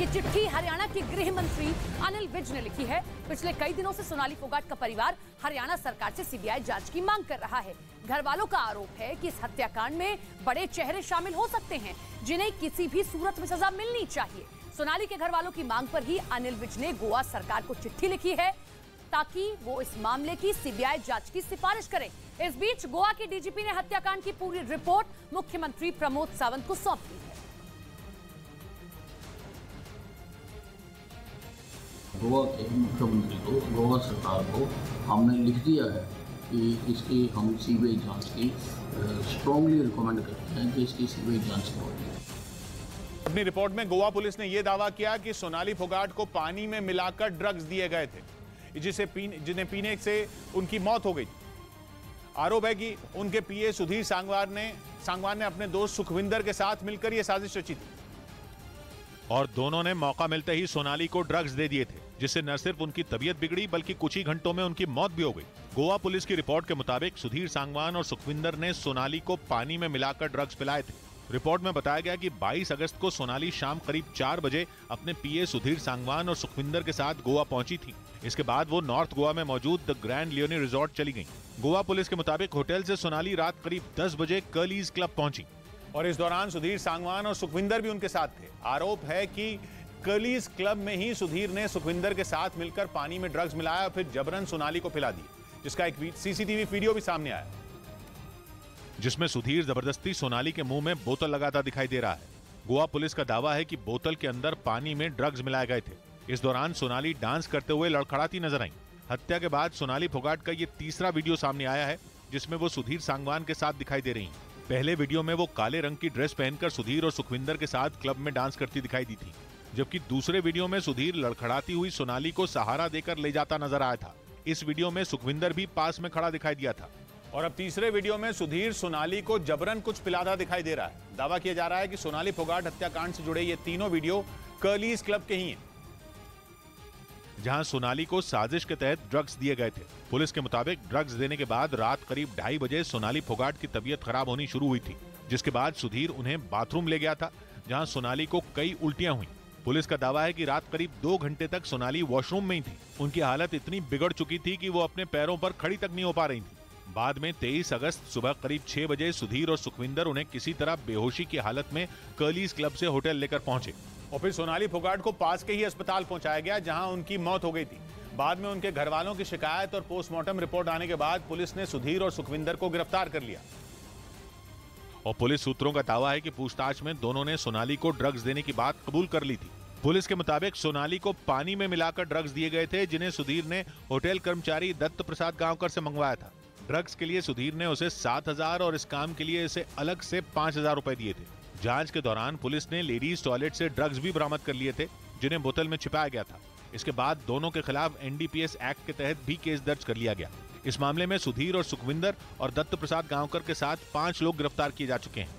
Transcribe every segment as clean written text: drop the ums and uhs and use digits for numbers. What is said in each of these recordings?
ये चिट्ठी हरियाणा के गृह मंत्री अनिल विज ने लिखी है। पिछले कई दिनों से सोनाली फोगाट का परिवार हरियाणा सरकार से सीबीआई जांच की मांग कर रहा है। घर वालों का आरोप है कि इस हत्याकांड में बड़े चेहरे शामिल हो सकते हैं, जिन्हें किसी भी सूरत में सजा मिलनी चाहिए। सोनाली के घर वालों की मांग पर ही अनिल विज ने गोवा सरकार को चिट्ठी लिखी है ताकि वो इस मामले की सीबीआई जांच की सिफारिश करें। इस बीच गोवा के डीजीपी ने हत्याकांड की पूरी रिपोर्ट मुख्यमंत्री प्रमोद सावंत को सौंप दी है। गोवा के मुख्यमंत्री को, गोवा सरकार को हमने लिख दिया है कि इसकी हम सीबीआई जांच की स्ट्रांगली रिकमेंड करते हैं कि इसकी सीबीआई जांच करवाई। अपनी रिपोर्ट में गोवा पुलिस ने यह दावा किया कि सोनाली फोगाट को पानी में मिलाकर ड्रग्स दिए गए थे, जिन्हें पीने से उनकी मौत हो गई। आरोप है कि उनके पीए सुधीर सांगवान ने अपने दोस्त सुखविंदर के साथ मिलकर यह साजिश रची थी और दोनों ने मौका मिलते ही सोनाली को ड्रग्स दे दिए थे, जिससे न सिर्फ उनकी तबीयत बिगड़ी बल्कि कुछ ही घंटों में उनकी मौत भी हो गई। गोवा पुलिस की रिपोर्ट के मुताबिक सुधीर सांगवान और सुखविंदर ने सोनाली को पानी में मिलाकर ड्रग्स पिलाए थे। रिपोर्ट में बताया गया कि 22 अगस्त को सोनाली शाम करीब 4 बजे अपने पीए सुधीर सांगवान और सुखविंदर के साथ गोवा पहुंची थी। इसके बाद वो नॉर्थ गोवा में मौजूद द ग्रैंड लियोनी रिजॉर्ट चली गई। गोवा पुलिस के मुताबिक होटल से सोनाली रात करीब 10 बजे कर्लीज क्लब पहुंची और इस दौरान सुधीर सांगवान और सुखविंदर भी उनके साथ थे। आरोप है कि कर्लीज क्लब में ही सुधीर ने सुखविंदर के साथ मिलकर पानी में ड्रग्स मिलाया और फिर जबरन सोनाली को पिला दिए, जिसका एक सीसीटीवी वीडियो भी सामने आया, जिसमें सुधीर जबरदस्ती सोनाली के मुंह में बोतल लगाता दिखाई दे रहा है। गोवा पुलिस का दावा है कि बोतल के अंदर पानी में ड्रग्स मिलाए गए थे। इस दौरान सोनाली डांस करते हुए लड़खड़ाती नजर आई। हत्या के बाद सोनाली फोगाट का ये तीसरा वीडियो सामने आया है, जिसमें वो सुधीर सांगवान के साथ दिखाई दे रही हैं। पहले वीडियो में वो काले रंग की ड्रेस पहनकर सुधीर और सुखविंदर के साथ क्लब में डांस करती दिखाई दी थी, जबकि दूसरे वीडियो में सुधीर लड़खड़ाती हुई सोनाली को सहारा देकर ले जाता नजर आया था। इस वीडियो में सुखविंदर भी पास में खड़ा दिखाई दिया था और अब तीसरे वीडियो में सुधीर सोनाली को जबरन कुछ पिलाता दिखाई दे रहा है। दावा किया जा रहा है कि सोनाली फोगाट हत्याकांड से जुड़े ये तीनों वीडियो कर्लीज क्लब के ही हैं, जहां सोनाली को साजिश के तहत ड्रग्स दिए गए थे। पुलिस के मुताबिक ड्रग्स देने के बाद रात करीब 2:30 बजे सोनाली फोगाट की तबीयत खराब होनी शुरू हुई थी, जिसके बाद सुधीर उन्हें बाथरूम ले गया था, जहां सोनाली को कई उल्टियां हुई। पुलिस का दावा है कि रात करीब 2 घंटे तक सोनाली वॉशरूम में ही थी। उनकी हालत इतनी बिगड़ चुकी थी कि वो अपने पैरों पर खड़ी तक नहीं हो पा रही थी। बाद में 23 अगस्त सुबह करीब 6 बजे सुधीर और सुखविंदर उन्हें किसी तरह बेहोशी की हालत में कर्लीज क्लब से होटल लेकर पहुंचे और फिर सोनाली फोगाट को पास के ही अस्पताल पहुंचाया गया, जहां उनकी मौत हो गई थी। बाद में उनके घर वालों की शिकायत और पोस्टमार्टम रिपोर्ट आने के बाद पुलिस ने सुधीर और सुखविंदर को गिरफ्तार कर लिया और पुलिस सूत्रों का दावा है कि पूछताछ में दोनों ने सोनाली को ड्रग्स देने की बात कबूल कर ली थी। पुलिस के मुताबिक सोनाली को पानी में मिलाकर ड्रग्स दिए गए थे, जिन्हें सुधीर ने होटल कर्मचारी दत्त प्रसाद गांवकर से मंगवाया था। ड्रग्स के लिए सुधीर ने उसे 7,000 और इस काम के लिए इसे अलग से 5,000 रुपए दिए थे। जांच के दौरान पुलिस ने लेडीज टॉयलेट से ड्रग्स भी बरामद कर लिए थे, जिन्हें बोतल में छिपाया गया था। इसके बाद दोनों के खिलाफ एनडीपीएस एक्ट के तहत भी केस दर्ज कर लिया गया। इस मामले में सुधीर और सुखविंदर और दत्त प्रसाद गांवकर के साथ 5 लोग गिरफ्तार किए जा चुके हैं।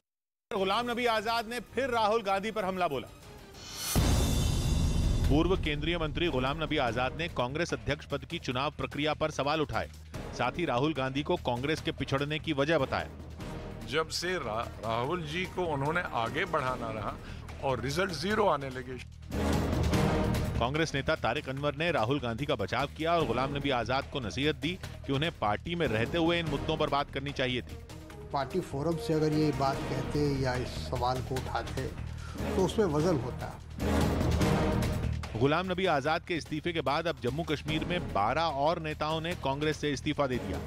गुलाम नबी आजाद ने फिर राहुल गांधी पर हमला बोला। पूर्व केंद्रीय मंत्री गुलाम नबी आजाद ने कांग्रेस अध्यक्ष पद की चुनाव प्रक्रिया पर सवाल उठाए। साथ ही राहुल गांधी को कांग्रेस के पिछड़ने की वजह बताया। जब से राहुल जी को उन्होंने आगे बढ़ाना रहा और रिजल्ट 0 आने लगे। कांग्रेस नेता तारिक अनवर ने राहुल गांधी का बचाव किया और गुलाम नबी आजाद को नसीहत दी कि उन्हें पार्टी में रहते हुए इन मुद्दों पर बात करनी चाहिए थी। पार्टी फोरम से अगर ये बात कहते या इस सवाल को उठाते तो उसमें वजन होता। गुलाम नबी आजाद के इस्तीफे के बाद अब जम्मू कश्मीर में 12 और नेताओं ने कांग्रेस से इस्तीफा दे दिया।